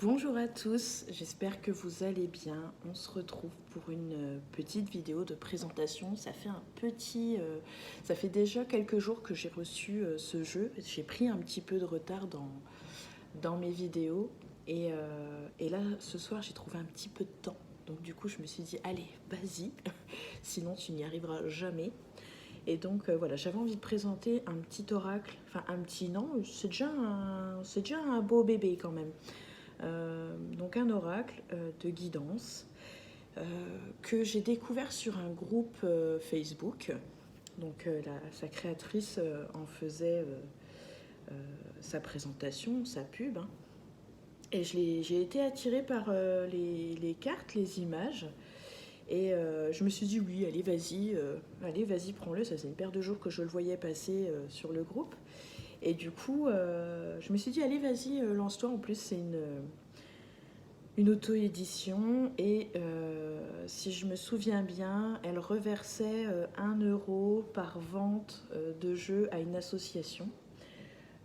Bonjour à tous, j'espère que vous allez bien. On se retrouve pour une petite vidéo de présentation. Ça fait déjà quelques jours que j'ai reçu ce jeu. J'ai pris un petit peu de retard dans mes vidéos et là ce soir j'ai trouvé un petit peu de temps. Donc du coup je me suis dit allez vas-y, sinon tu n'y arriveras jamais. Et donc voilà, j'avais envie de présenter un petit oracle, enfin un petit non, c'est déjà un beau bébé quand même. Donc un oracle de guidance euh, que j'ai découvert sur un groupe Facebook. Donc sa créatrice en faisait euh, sa présentation, sa pub, hein. Et j'ai été attirée par les cartes, les images. Et je me suis dit oui, allez vas-y, prends-le. Ça c'est une paire de jours que je le voyais passer sur le groupe. Et du coup, je me suis dit allez vas-y, lance-toi. En plus c'est une auto-édition et si je me souviens bien, elle reversait 1 euro par vente de jeux à une association.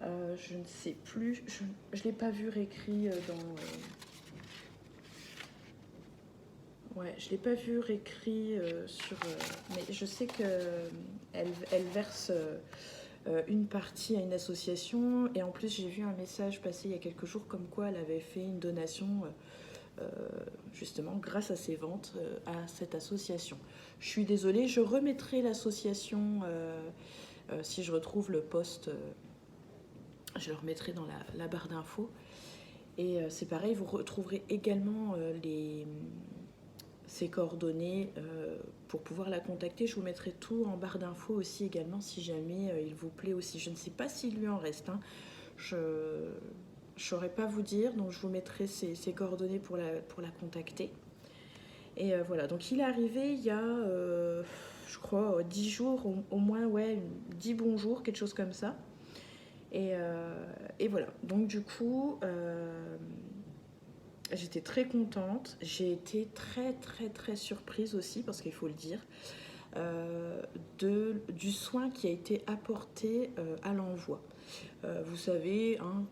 Je ne sais plus, je ne l'ai pas vu réécrit Ouais, je l'ai pas vu réécrit mais je sais qu'elle elle verse une partie à une association et en plus j'ai vu un message passer il y a quelques jours comme quoi elle avait fait une donation euh, justement grâce à ses ventes à cette association. Je suis désolée, je remettrai l'association si je retrouve le post, je le remettrai dans la barre d'infos. Et c'est pareil, vous retrouverez également ses coordonnées pour pouvoir la contacter. Je vous mettrai tout en barre d'infos aussi également si jamais il vous plaît aussi. Je ne sais pas s'il lui en reste, hein. Je ne saurais pas vous dire, donc je vous mettrai ses coordonnées pour la contacter. Et voilà, donc il est arrivé il y a, je crois, 10 jours, au moins, ouais, 10 bons jours, quelque chose comme ça. Et voilà, donc du coup, j'étais très contente. J'ai été très, très, très surprise aussi, parce qu'il faut le dire, du soin qui a été apporté à l'envoi. Vous savez, hein,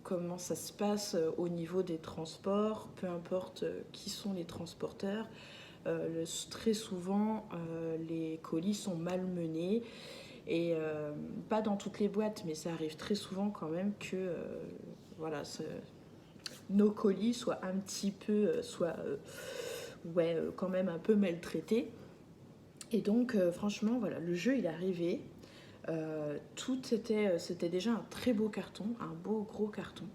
comment ça se passe au niveau des transports, peu importe qui sont les transporteurs. Très souvent, les colis sont malmenés et pas dans toutes les boîtes, mais ça arrive très souvent quand même que voilà, nos colis soient un petit peu, quand même un peu maltraités. Et donc, franchement, voilà, le jeu il est arrivé. C'était déjà un très beau carton, un beau gros carton.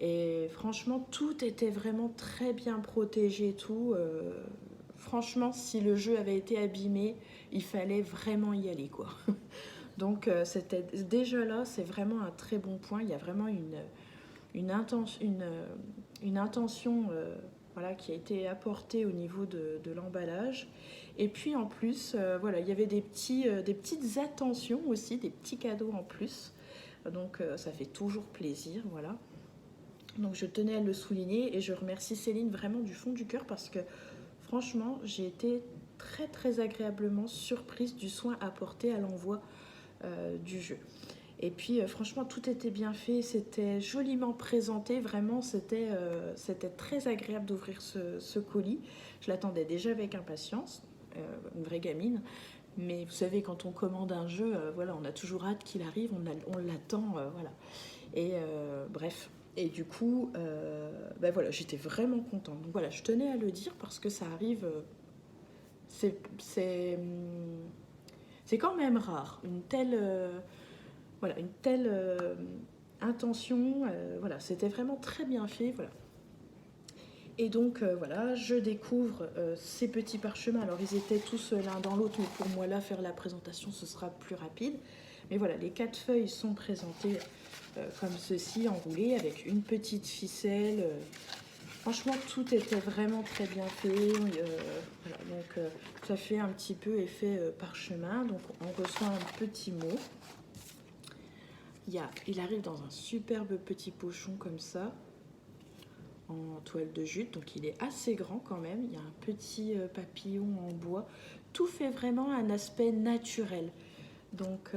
Et franchement, tout était vraiment très bien protégé et tout. Franchement, si le jeu avait été abîmé, il fallait vraiment y aller, quoi. Donc, c'était déjà là, c'est vraiment un très bon point. Il y a vraiment une intention voilà, qui a été apportée au niveau de l'emballage. Et puis en plus, voilà, il y avait des petites attentions aussi, des petits cadeaux en plus. Donc ça fait toujours plaisir, voilà. Donc je tenais à le souligner et je remercie Céline vraiment du fond du cœur parce que franchement, j'ai été très très agréablement surprise du soin apporté à l'envoi du jeu. Et puis franchement, tout était bien fait, c'était joliment présenté, vraiment, c'était très agréable d'ouvrir ce colis. Je l'attendais déjà avec impatience, une vraie gamine. Mais vous savez, quand on commande un jeu, voilà, on a toujours hâte qu'il arrive, on l'attend, voilà. Et bref. Et du coup, ben voilà, j'étais vraiment contente. Donc voilà, je tenais à le dire parce que ça arrive, c'est, c'est, hum, c'est quand même rare, une telle intention. Voilà, c'était vraiment très bien fait. Voilà. Et donc voilà, je découvre ces petits parchemins. Alors ils étaient tous l'un dans l'autre, mais pour moi là, faire la présentation, ce sera plus rapide. Mais voilà, les 4 feuilles sont présentées comme ceci, enroulées, avec une petite ficelle. Franchement, tout était vraiment très bien fait. Voilà, donc ça fait un petit peu effet parchemin. Donc on reçoit un petit mot. Il arrive dans un superbe petit pochon comme ça, en toile de jute, donc il est assez grand quand même. Il y a un petit papillon en bois. Tout fait vraiment un aspect naturel. Donc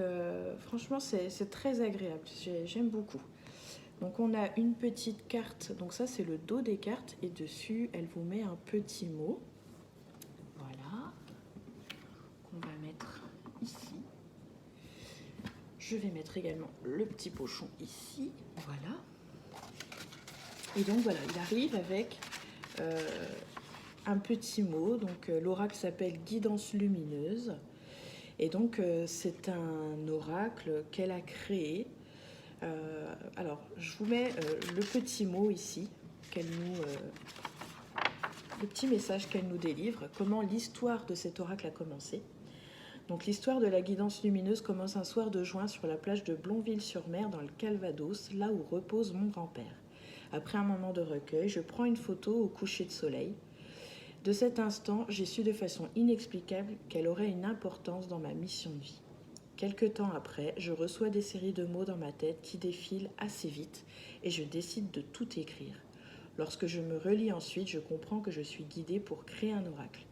franchement, c'est très agréable. J'aime beaucoup. Donc on a une petite carte, donc ça c'est le dos des cartes, et dessus elle vous met un petit mot. Voilà, qu'on va mettre ici. Je vais mettre également le petit pochon ici, voilà. Et donc voilà, il arrive avec un petit mot, donc l'oracle s'appelle Guidance lumineuse. Et donc c'est un oracle qu'elle a créé. Alors, je vous mets le petit mot ici, le petit message qu'elle nous délivre, comment l'histoire de cet oracle a commencé. Donc, l'histoire de la guidance lumineuse commence un soir de juin sur la plage de Blonville-sur-Mer, dans le Calvados, là où repose mon grand-père. Après un moment de recueil, je prends une photo au coucher de soleil. De cet instant, j'ai su de façon inexplicable qu'elle aurait une importance dans ma mission de vie. Quelque temps après, je reçois des séries de mots dans ma tête qui défilent assez vite et je décide de tout écrire. Lorsque je me relis ensuite, je comprends que je suis guidée pour créer un oracle.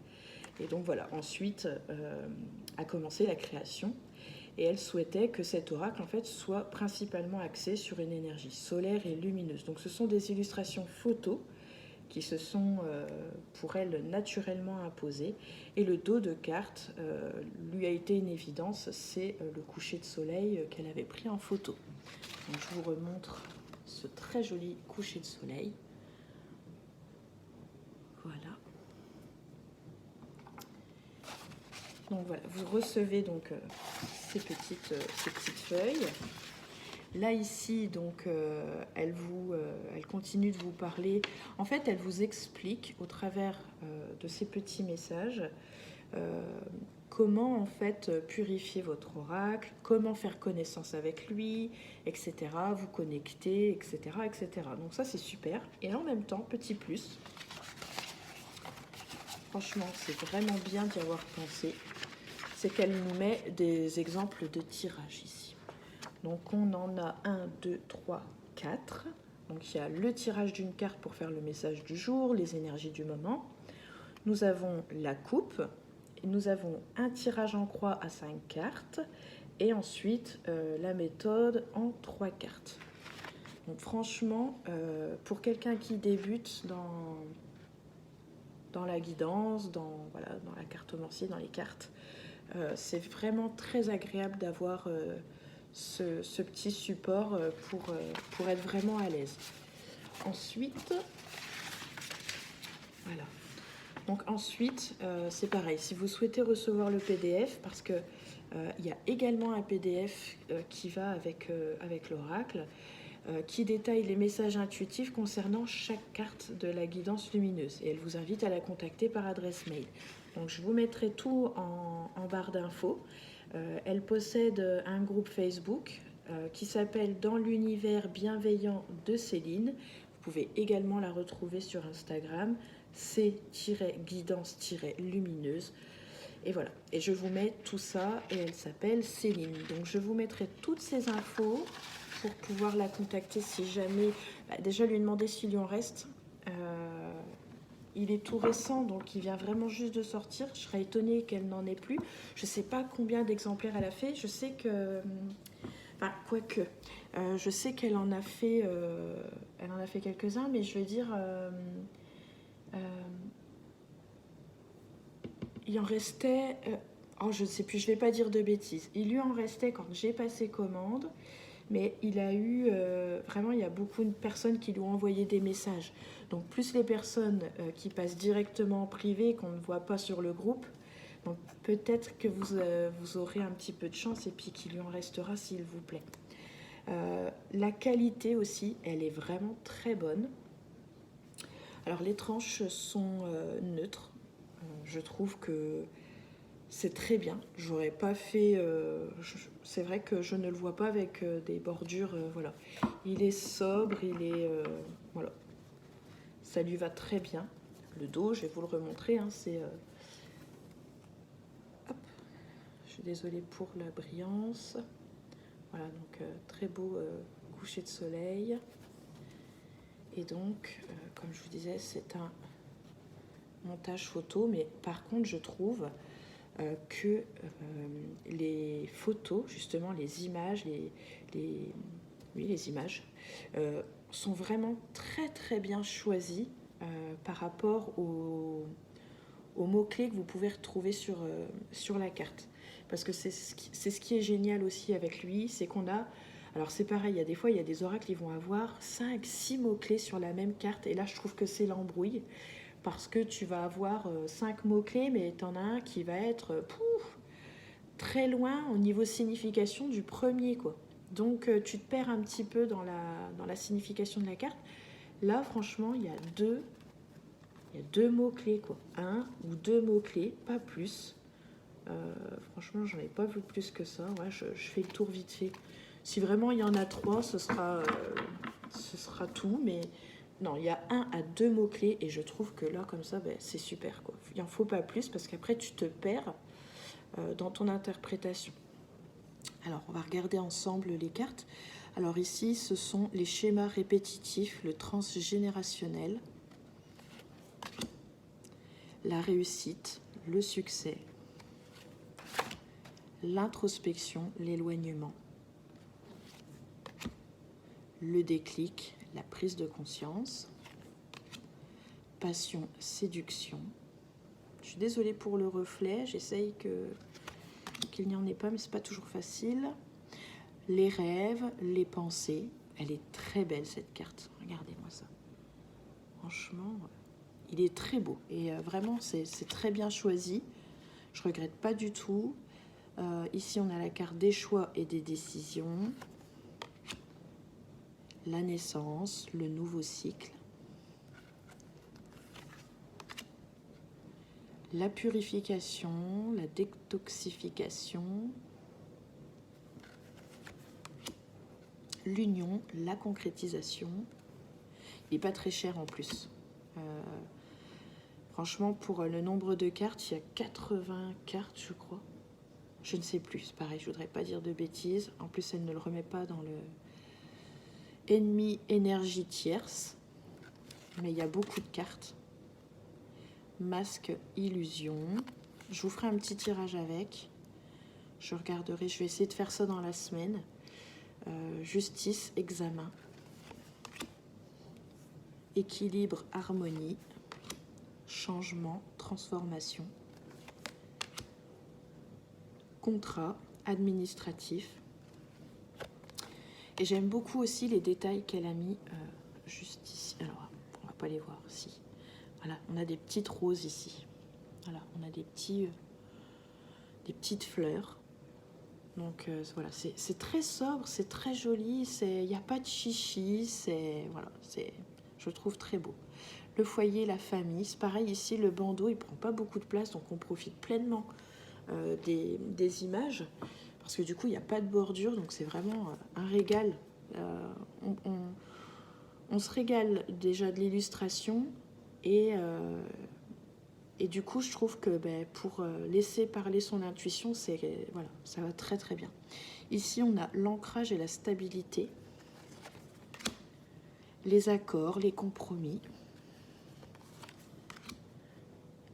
Et donc voilà, ensuite a commencé la création et elle souhaitait que cet oracle en fait soit principalement axé sur une énergie solaire et lumineuse. Donc ce sont des illustrations photos qui se sont pour elle naturellement imposées. Et le dos de carte lui a été une évidence, c'est le coucher de soleil qu'elle avait pris en photo. Donc je vous remontre ce très joli coucher de soleil. Voilà. Donc voilà, vous recevez donc ces petites feuilles. Là ici, donc, elle continue de vous parler. En fait, elle vous explique au travers de ces petits messages comment en fait purifier votre oracle, comment faire connaissance avec lui, etc. Vous connecter, etc., etc. Donc ça, c'est super. Et en même temps, petit plus. Franchement, c'est vraiment bien d'y avoir pensé. C'est qu'elle nous met des exemples de tirage ici. Donc on en a 1, 2, 3, 4. Donc il y a le tirage d'une carte pour faire le message du jour, les énergies du moment. Nous avons la coupe. Nous avons un tirage en croix à 5 cartes. Et ensuite la méthode en 3 cartes. Donc franchement, pour quelqu'un qui débute dans la guidance, dans la cartomancie, dans les cartes, c'est vraiment très agréable d'avoir ce petit support pour être vraiment à l'aise. Ensuite, voilà. Donc ensuite, c'est pareil. Si vous souhaitez recevoir le PDF, parce que il y a également un PDF qui va avec l'oracle, qui détaille les messages intuitifs concernant chaque carte de la guidance lumineuse. Et elle vous invite à la contacter par adresse mail. Donc je vous mettrai tout en barre d'infos. Elle possède un groupe Facebook qui s'appelle Dans l'univers bienveillant de Céline. Vous pouvez également la retrouver sur Instagram, c-guidance-lumineuse. Et voilà, et je vous mets tout ça, et elle s'appelle Céline. Donc je vous mettrai toutes ces infos pour pouvoir la contacter si jamais... déjà lui demander s'il lui en reste. Il est tout récent, donc il vient vraiment juste de sortir. Je serais étonnée qu'elle n'en ait plus. Je ne sais pas combien d'exemplaires elle a fait. Je sais que... Enfin, quoique. Je sais qu'elle en a fait... elle en a fait quelques-uns, mais je veux dire... il en restait... je ne sais plus, je ne vais pas dire de bêtises. Il lui en restait quand j'ai passé commande. Mais il a eu, vraiment, il y a beaucoup de personnes qui lui ont envoyé des messages. Donc, plus les personnes qui passent directement en privé, qu'on ne voit pas sur le groupe. Donc, peut-être que vous aurez un petit peu de chance et puis qu'il lui en restera, s'il vous plaît. La qualité aussi, elle est vraiment très bonne. Alors, les tranches sont neutres. Je trouve que... c'est très bien. J'aurais pas fait... c'est vrai que je ne le vois pas avec des bordures. Voilà. Il est sobre, il est... voilà. Ça lui va très bien. Le dos, je vais vous le remontrer. Hein, c'est... hop. Je suis désolée pour la brillance. Voilà, donc très beau coucher de soleil. Et donc, comme je vous disais, c'est un montage photo. Mais par contre, je trouve... que les photos, justement les images, oui, les images, sont vraiment très très bien choisies par rapport aux mots-clés que vous pouvez retrouver sur la carte. Parce que c'est ce qui est génial aussi avec lui, c'est qu'on a... Alors c'est pareil, il y a des fois, il y a des oracles qui vont avoir 5, 6 mots-clés sur la même carte, et là je trouve que c'est l'embrouille, parce que tu vas avoir 5 mots-clés, mais tu en as un qui va être très loin au niveau signification du premier, quoi. Donc tu te perds un petit peu dans la signification de la carte. Là, franchement, il y a deux mots-clés, quoi. Un ou deux mots-clés, pas plus. Franchement, j'en ai pas vu plus que ça. Ouais, je fais le tour vite fait. Si vraiment il y en a 3, ce sera tout. Mais non, il y a 1 à 2 mots-clés. Et je trouve que là, comme ça, ben, c'est super, quoi. Il n'en faut pas plus parce qu'après, tu te perds dans ton interprétation. Alors, on va regarder ensemble les cartes. Alors ici, ce sont les schémas répétitifs, le transgénérationnel, la réussite, le succès, l'introspection, l'éloignement, le déclic, la prise de conscience, passion, séduction. Je suis désolée pour le reflet, j'essaye qu'il n'y en ait pas, mais c'est pas toujours facile. Les rêves, les pensées. Elle est très belle cette carte, regardez-moi ça. Franchement, il est très beau et vraiment c'est très bien choisi. Je regrette pas du tout. Ici on a la carte des choix et des décisions, la naissance, le nouveau cycle, la purification, la détoxification, l'union, la concrétisation. Il n'est pas très cher en plus. Franchement, pour le nombre de cartes, il y a 80 cartes, je crois. Je ne sais plus, c'est pareil, je voudrais pas dire de bêtises. En plus, elle ne le remet pas dans le ennemi énergie tierce. Mais il y a beaucoup de cartes. Masque, illusion. Je vous ferai un petit tirage avec. Je regarderai, je vais essayer de faire ça dans la semaine. Justice, examen. Équilibre, harmonie. Changement, transformation. Contrat, administratif. Et j'aime beaucoup aussi les détails qu'elle a mis juste ici. Alors, on va pas les voir. Si. Voilà, on a des petites roses ici. Voilà, on a des petites fleurs. Donc voilà, c'est très sobre, c'est très joli. Il n'y a pas de chichi. Voilà, je trouve très beau. Le foyer, la famille, c'est pareil ici. Le bandeau, il prend pas beaucoup de place, donc on profite pleinement des images. Parce que du coup, il n'y a pas de bordure, donc c'est vraiment un régal. On se régale déjà de l'illustration et du coup, je trouve que pour laisser parler son intuition, voilà, ça va très très bien. Ici, on a l'ancrage et la stabilité, les accords, les compromis,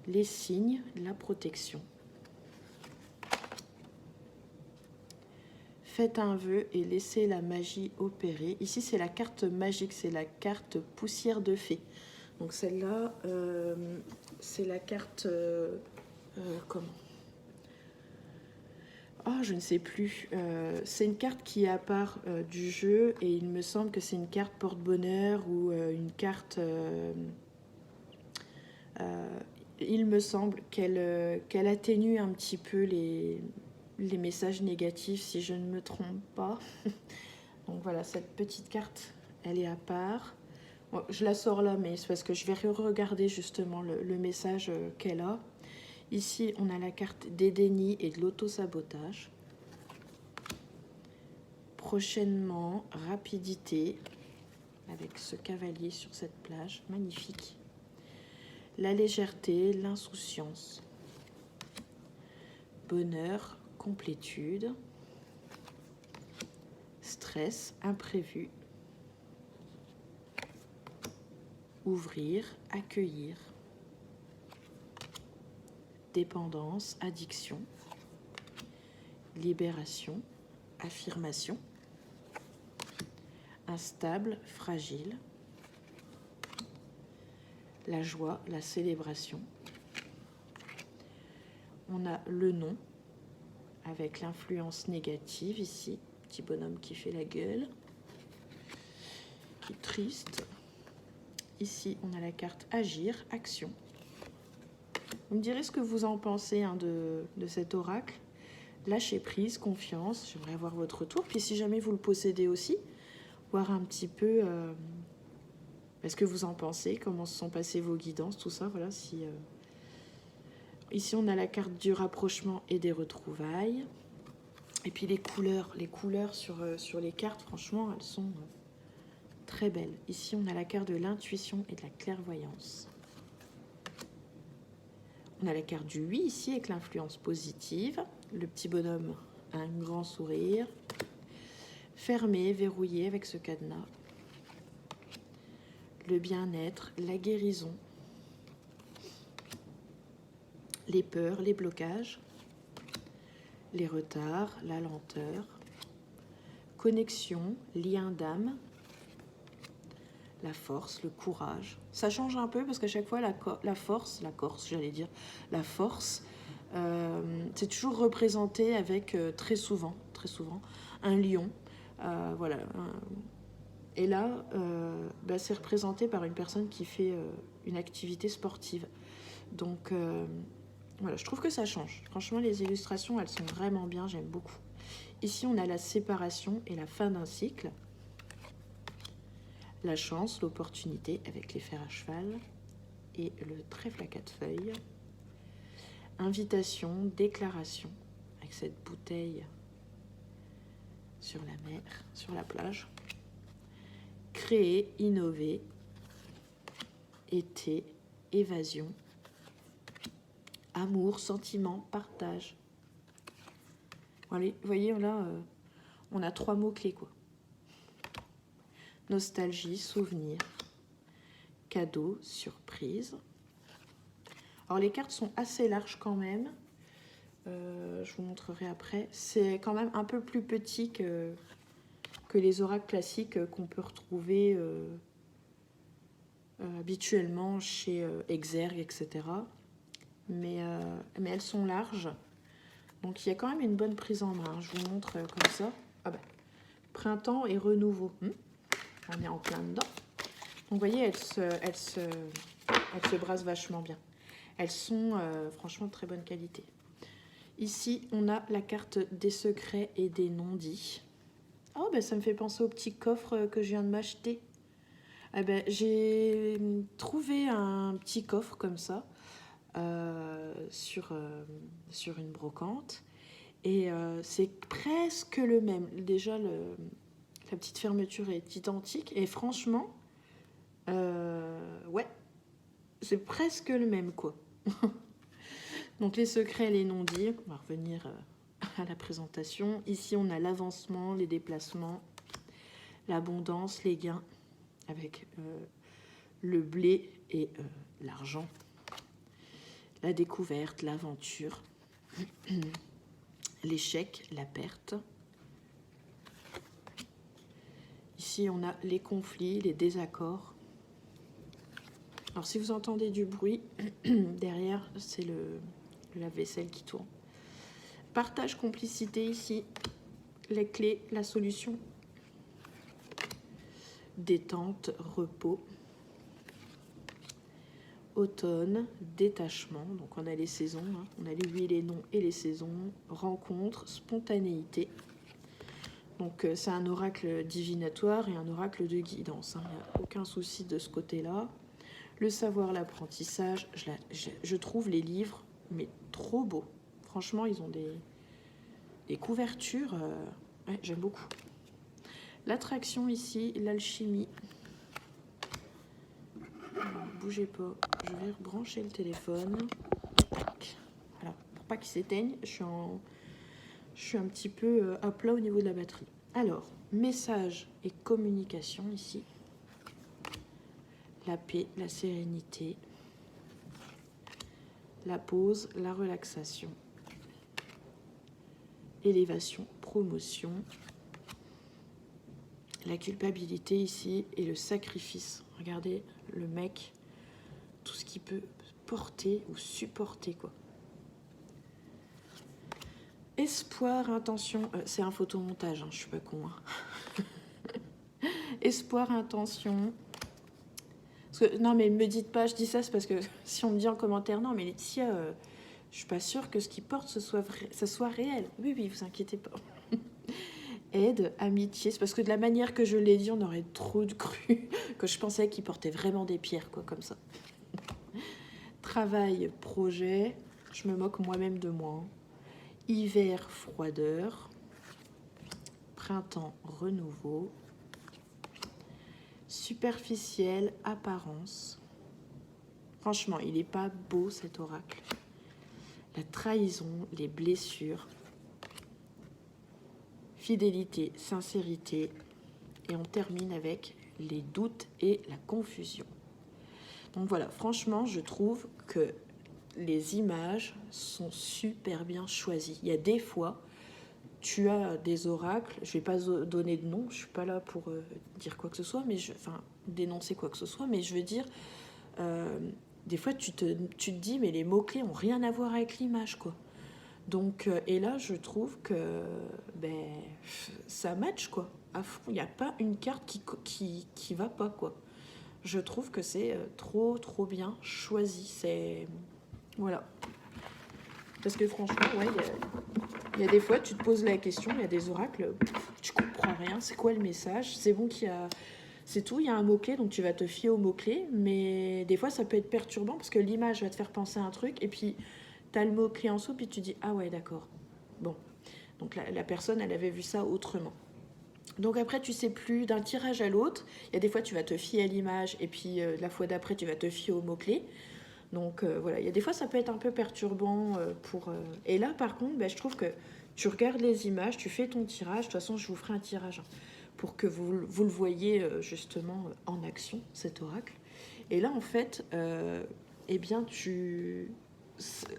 les signes, la protection. Faites un vœu et laissez la magie opérer. Ici, c'est la carte magique, c'est la carte poussière de fée. Donc celle-là, c'est la carte... comment ? Ah, je ne sais plus. C'est une carte qui est à part du jeu et il me semble que c'est une carte porte-bonheur ou une carte... il me semble qu'elle atténue un petit peu les messages négatifs, si je ne me trompe pas. Donc voilà, cette petite carte, elle est à part. Bon, je la sors là, mais c'est parce que je vais regarder justement le message qu'elle a. Ici, on a la carte des dénis et de l'auto-sabotage. Prochainement, rapidité, avec ce cavalier sur cette plage, magnifique. La légèreté, l'insouciance. Bonheur, complétude. Stress, imprévu. Ouvrir, accueillir. Dépendance, addiction. Libération, affirmation. instable, fragile. La joie, la célébration. On a le non, avec l'influence négative ici. Petit bonhomme qui fait la gueule, qui est triste. Ici, on a la carte agir, action. Vous me direz ce que vous en pensez hein, de cet oracle. Lâcher prise, confiance. J'aimerais avoir votre retour. Puis si jamais vous le possédez aussi, voir un petit peu ce que vous en pensez, comment se sont passées vos guidances, tout ça. Voilà. Ici, on a la carte du rapprochement et des retrouvailles. Et puis les couleurs sur les cartes, franchement, elles sont très belles. Ici, on a la carte de l'intuition et de la clairvoyance. On a la carte du oui ici avec l'influence positive. Le petit bonhomme a un grand sourire. Fermé, verrouillé avec ce cadenas. Le bien-être, la guérison. Les peurs, les blocages. Les retards, la lenteur. Connexion, lien d'âme. La force, le courage. Ça change un peu parce qu'à chaque fois, la force, c'est toujours représenté avec très souvent, un lion. Voilà. Et là, c'est représenté par une personne qui fait une activité sportive. Donc, voilà, je trouve que ça change. Franchement, les illustrations, elles sont vraiment bien, j'aime beaucoup. Ici, on a la séparation et la fin d'un cycle. La chance, l'opportunité avec les fers à cheval et le trèfle à 4 feuilles. Invitation, déclaration avec cette bouteille sur la mer, sur la plage. Créer, innover, été, évasion, amour, sentiment, partage. Allez, vous voyez, là, on a 3 mots-clés, quoi. Nostalgie, souvenir, cadeau, surprise. Alors les cartes sont assez larges quand même. Je vous montrerai après. C'est quand même un peu plus petit que les oracles classiques qu'on peut retrouver habituellement chez Exergue, etc. Mais elles sont larges. Donc il y a quand même une bonne prise en main. Je vous montre comme ça. Ah ben, printemps et renouveau. On est en plein dedans. Donc vous voyez, elles se brassent vachement bien. Elles sont franchement de très bonne qualité. Ici, on a la carte des secrets et des non-dits. Oh, ben ça me fait penser au petit coffre que je viens de m'acheter. Eh ben, j'ai trouvé un petit coffre comme ça sur une brocante. Et c'est presque le même. Déjà, la petite fermeture est identique. Et franchement, ouais, c'est presque le même, quoi. Donc, les secrets et les non-dits. On va revenir à la présentation. Ici, on a l'avancement, les déplacements, l'abondance, les gains, avec le blé et l'argent. La découverte, l'aventure, l'échec, la perte. Ici, on a les conflits, les désaccords. Alors, si vous entendez du bruit, derrière, c'est le lave-vaisselle qui tourne. Partage, complicité, ici, les clés, la solution. Détente, repos. Automne, détachement. Donc, on a les saisons. On a les oui, les non et les saisons. Rencontre, spontanéité. Donc, c'est un oracle divinatoire et un oracle de guidance. Il n'y a aucun souci de ce côté-là. Le savoir, l'apprentissage. Je trouve les livres, mais trop beaux. Franchement, ils ont des couvertures. Ouais, j'aime beaucoup. L'attraction ici, l'alchimie. Bougez pas. Je vais rebrancher le téléphone. Voilà, pour pas qu'il s'éteigne, je suis un petit peu à plat au niveau de la batterie. Alors, message et communication ici. La paix, la sérénité, la pause, la relaxation, élévation, promotion, la culpabilité ici et le sacrifice. Regardez le mec, tout ce qu'il peut porter ou supporter, quoi. Espoir, intention, c'est un photomontage, hein, je suis pas con. Hein. Espoir, intention. Parce que, non, mais me dites pas, je dis ça, c'est parce que si on me dit en commentaire, non, mais Laetitia, je suis pas sûre que ce qu'il porte, ce soit réel. Oui, oui, vous inquiétez pas. Aide, amitié, c'est parce que de la manière que je l'ai dit, on aurait trop cru que je pensais qu'il portait vraiment des pierres, quoi, comme ça. Travail, projet, je me moque moi-même de moi. Hein. Hiver, froideur. Printemps, renouveau. Superficielle, apparence. Franchement, il n'est pas beau cet oracle. La trahison, les blessures. Fidélité, sincérité. Et on termine avec les doutes et la confusion. Donc voilà, franchement, je trouve que les images sont super bien choisies. Il y a des fois, tu as des oracles, je ne vais pas donner de nom, je ne suis pas là pour dire quoi que ce soit, mais dénoncer quoi que ce soit, mais je veux dire, des fois tu te dis, mais les mots-clés n'ont rien à voir avec l'image, quoi. Donc, et là, je trouve que ça match, quoi, à fond. Il n'y a pas une carte qui va pas, quoi. Je trouve que c'est trop bien choisi. C'est... Voilà. Parce que franchement, ouais, il y a des fois, tu te poses la question, il y a des oracles, tu comprends rien, c'est quoi le message? C'est bon qu'il y a... C'est tout, il y a un mot-clé, donc tu vas te fier au mot-clé, mais des fois, ça peut être perturbant, parce que l'image va te faire penser à un truc, et puis tu as le mot-clé en dessous, puis tu dis, ah ouais, d'accord. Bon. Donc la personne, elle avait vu ça autrement. Donc après, tu sais plus d'un tirage à l'autre. Il y a des fois, tu vas te fier à l'image, et puis la fois d'après, tu vas te fier au mot-clé. Donc voilà, il y a des fois, ça peut être un peu perturbant pour... Et là, par contre, je trouve que tu regardes les images, tu fais ton tirage. De toute façon, je vous ferai un tirage pour que vous le voyez justement en action, cet oracle. Et là, en fait, eh bien,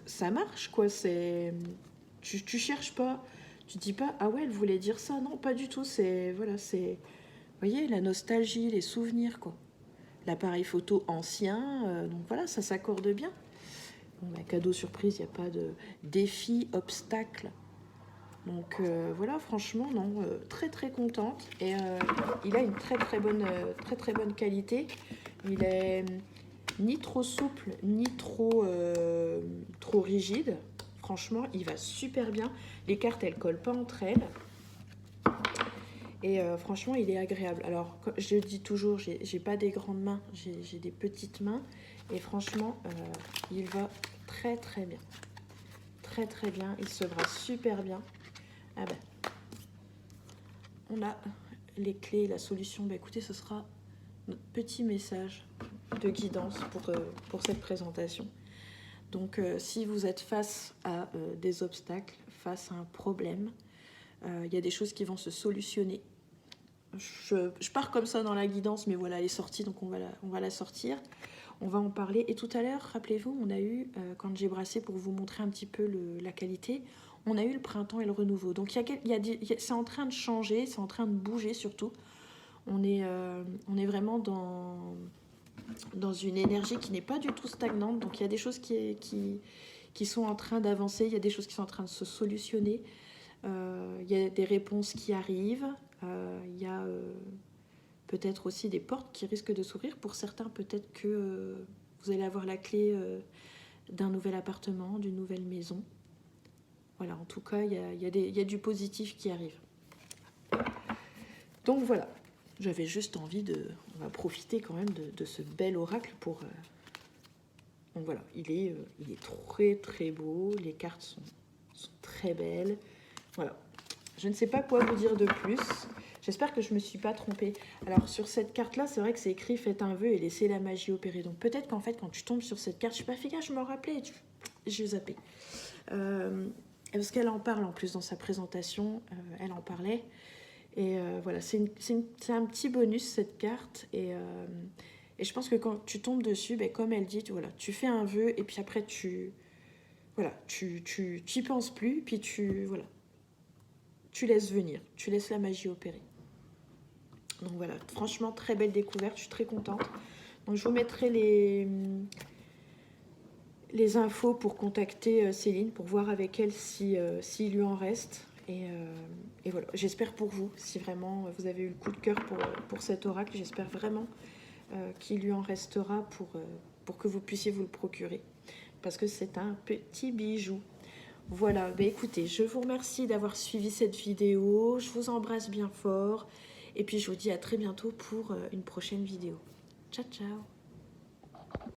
ça marche, quoi. Tu cherches pas, tu dis pas, ah ouais, elle voulait dire ça. Non, pas du tout. C'est, voilà, c'est, vous voyez, la nostalgie, les souvenirs, quoi. L'appareil photo ancien, donc voilà, ça s'accorde bien. Bon, cadeau surprise, il n'y a pas de défi, obstacle. Donc voilà, franchement, non, très contente. Et il a une très bonne qualité. Il est ni trop souple, ni trop rigide. Franchement, il va super bien. Les cartes, elles collent pas entre elles. Et franchement, il est agréable. Alors, je le dis toujours, j'ai pas des grandes mains, j'ai des petites mains. Et franchement, il va très bien. Très bien. Il se brasse super bien. Ah ben, on a les clés, la solution. Écoutez, ce sera notre petit message de guidance pour cette présentation. Donc, si vous êtes face à des obstacles, face à un problème, il y a des choses qui vont se solutionner. Je pars comme ça dans la guidance, mais voilà, elle est sortie, donc on va la sortir. On va en parler. Et tout à l'heure, rappelez-vous, on a eu, quand j'ai brassé pour vous montrer un petit peu la qualité, on a eu le printemps et le renouveau. Donc c'est en train de changer, c'est en train de bouger surtout. On est vraiment dans une énergie qui n'est pas du tout stagnante. Donc il y a des choses qui sont en train d'avancer, il y a des choses qui sont en train de se solutionner. Il y a des réponses qui arrivent. Il y a peut-être aussi des portes qui risquent de s'ouvrir. Pour certains, peut-être que vous allez avoir la clé d'un nouvel appartement, d'une nouvelle maison. Voilà, en tout cas, il y a du positif qui arrive. Donc voilà, j'avais juste envie on va profiter quand même de ce bel oracle pour... Donc voilà, il est très beau, les cartes sont très belles. Voilà, je ne sais pas quoi vous dire de plus. J'espère que je ne me suis pas trompée. Alors, sur cette carte-là, c'est vrai que c'est écrit « Faites un vœu et laissez la magie opérer ». Donc, peut-être qu'en fait, quand tu tombes sur cette carte, je ne suis pas fait gaffe, je m'en rappelais. Je vais zapper. Parce qu'elle en parle, en plus, dans sa présentation. Elle en parlait. Et voilà, c'est un petit bonus, cette carte. Et je pense que quand tu tombes dessus, comme elle dit, tu fais un vœu et puis après, tu y penses plus. Puis tu laisses venir. Tu laisses la magie opérer. Donc voilà, franchement, très belle découverte, je suis très contente. Donc je vous mettrai les infos pour contacter Céline, pour voir avec elle s'il lui en reste. Et voilà, j'espère pour vous, si vraiment vous avez eu le coup de cœur pour cet oracle, j'espère vraiment qu'il lui en restera pour que vous puissiez vous le procurer. Parce que c'est un petit bijou. Voilà, bah écoutez, je vous remercie d'avoir suivi cette vidéo. Je vous embrasse bien fort. Et puis je vous dis à très bientôt pour une prochaine vidéo. Ciao, ciao!